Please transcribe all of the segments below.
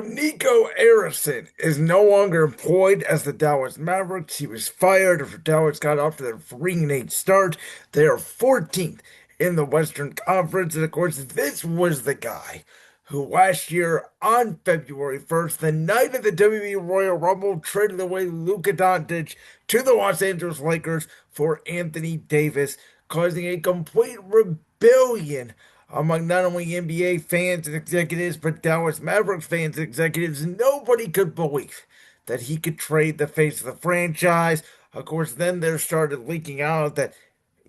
Nico Harrison is no longer employed as the Dallas Mavericks. He was fired after Dallas got off to their 3-8 start. They are 14th in the Western Conference. And of course, this was the guy who last year on February 1st, the night of the WWE Royal Rumble, traded away Luka Doncic to the Los Angeles Lakers for Anthony Davis, causing a complete rebellion among not only NBA fans and executives, but Dallas Mavericks fans and executives. Nobody could believe that he could trade the face of the franchise. Of course, then there started leaking out that,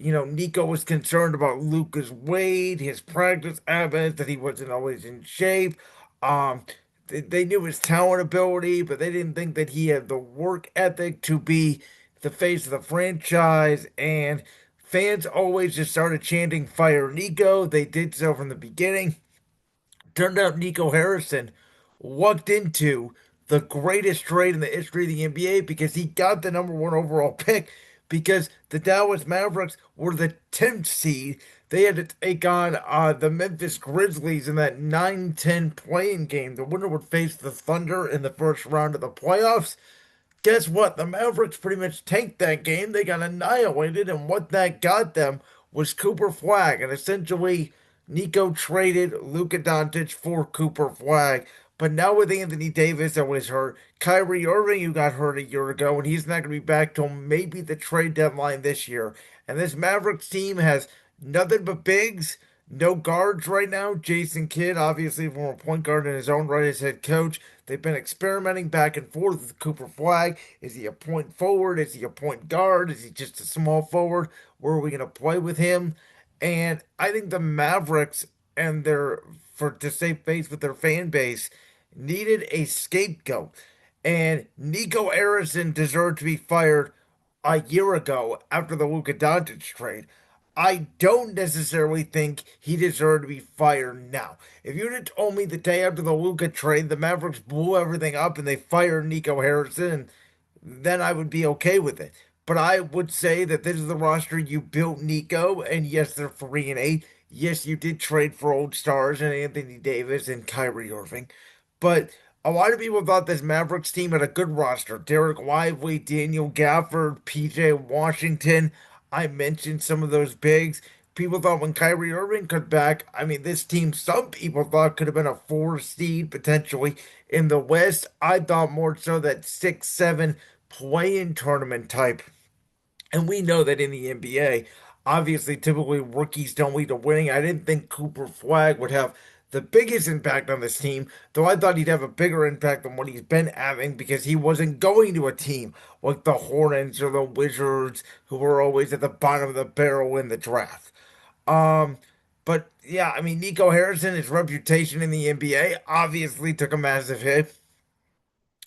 Nico was concerned about Luka's weight, his practice habits, that he wasn't always in shape. Um, they knew his talent ability, but they didn't think that he had the work ethic to be the face of the franchise. And fans always just started chanting "Fire Nico." They did so from the beginning. Turned out Nico Harrison walked into the greatest trade in the history of the NBA because he got the number one overall pick because the Dallas Mavericks were the 10th seed. They had to take on the Memphis Grizzlies in that 9-10 playing game. The winner would face the Thunder in the first round of the playoffs. Guess what? The Mavericks pretty much tanked that game. They got annihilated, and what that got them was Cooper Flag. And essentially, Nico traded Luka Doncic for Cooper Flag. But now with Anthony Davis that was hurt, Kyrie Irving, who got hurt a year ago, and he's not going to be back till maybe the trade deadline this year. And this Mavericks team has nothing but bigs, no guards right now. Jason Kidd, obviously, former point guard in his own right as head coach. They've been experimenting back and forth with Cooper Flag. Is he a point forward? Is he a point guard? Is he just a small forward? Where are we going to play with him? And I think the Mavericks and their for to save face with their fan base needed a scapegoat. And Nico Harrison deserved to be fired a year ago after the Luka Doncic trade. I don't necessarily think he deserved to be fired now. If you'd have told me the day after the Luka trade, the Mavericks blew everything up and they fired Nico Harrison, then I would be okay with it. But I would say that this is the roster you built, Nico, and yes, they're 3-8. Yes, you did trade for old stars and Anthony Davis and Kyrie Irving, but a lot of people thought this Mavericks team had a good roster. Derek Lively, Daniel Gafford, PJ Washington. I mentioned some of those bigs. People thought when Kyrie Irving cut back, I mean, this team, some people thought could have been a 4 seed potentially in the West. I thought more so that 6-7 play-in tournament type. And we know that in the NBA, obviously, typically rookies don't lead to winning. I didn't think Cooper Flag would have the biggest impact on this team, though I thought he'd have a bigger impact than what he's been having because he wasn't going to a team like the Hornets or the Wizards, who were always at the bottom of the barrel in the draft. Um, but yeah, I mean, Nico Harrison, his reputation in the NBA obviously took a massive hit.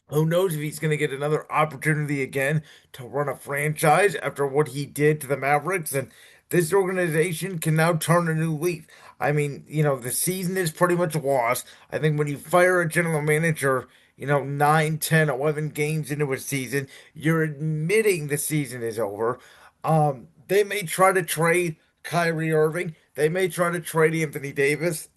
Who knows if he's going to get another opportunity again to run a franchise after what he did to the Mavericks? And this organization can now turn a new leaf. I mean, the season is pretty much lost. I think when you fire a general manager, 9, 10, 11 games into a season, you're admitting the season is over. They may try to trade Kyrie Irving. They may try to trade Anthony Davis,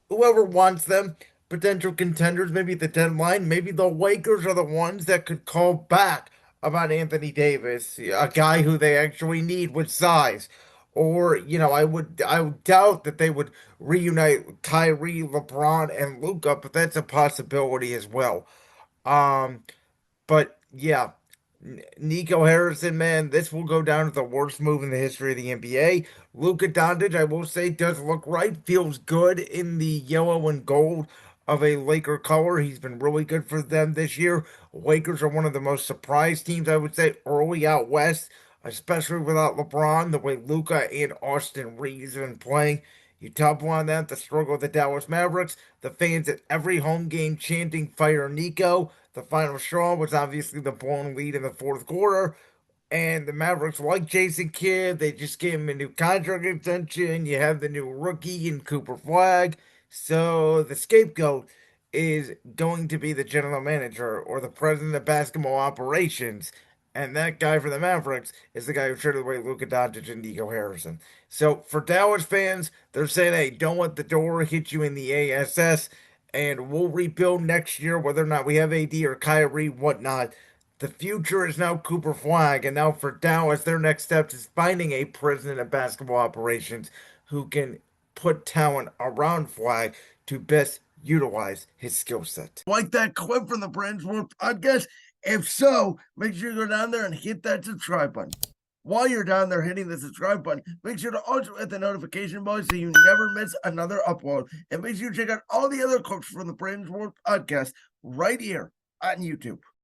whoever wants them, potential contenders, maybe at the deadline. Maybe the Lakers are the ones that could call back about Anthony Davis, a guy who they actually need with size. Or, I would doubt that they would reunite Kyrie, LeBron, and Luca, but that's a possibility as well. Um, but yeah, Nico Harrison, man, this will go down as the worst move in the history of the NBA. Luka Doncic, I will say, does look right, feels good in the yellow and gold of a Laker color. He's been really good for them this year. Lakers are one of the most surprised teams, I would say, early out west, especially without LeBron, the way Luka and Austin Reeves have been playing. You top on that, the struggle of the Dallas Mavericks, the fans at every home game chanting "Fire Nico." The final straw was obviously the blown lead in the fourth quarter, and the Mavericks like Jason Kidd. They just gave him a new contract extension. You have the new rookie in Cooper Flag. So the scapegoat is going to be the general manager or the president of basketball operations. And that guy for the Mavericks is the guy who traded away Luka Doncic and Nico Harrison. So for Dallas fans, they're saying, hey, don't let the door hit you in the ASS. and we'll rebuild next year, whether or not we have AD or Kyrie, whatnot. The future is now Cooper Flag, and now for Dallas, their next steps is finding a president of basketball operations who can put talent around Flag to best utilize his skill set. Like that clip from the Brands World podcast? If so, make sure you go down there and hit that subscribe button. While you're down there hitting the subscribe button, make sure to also hit the notification bell so you never miss another upload. And make sure you check out all the other clips from the Brands World podcast right here on YouTube.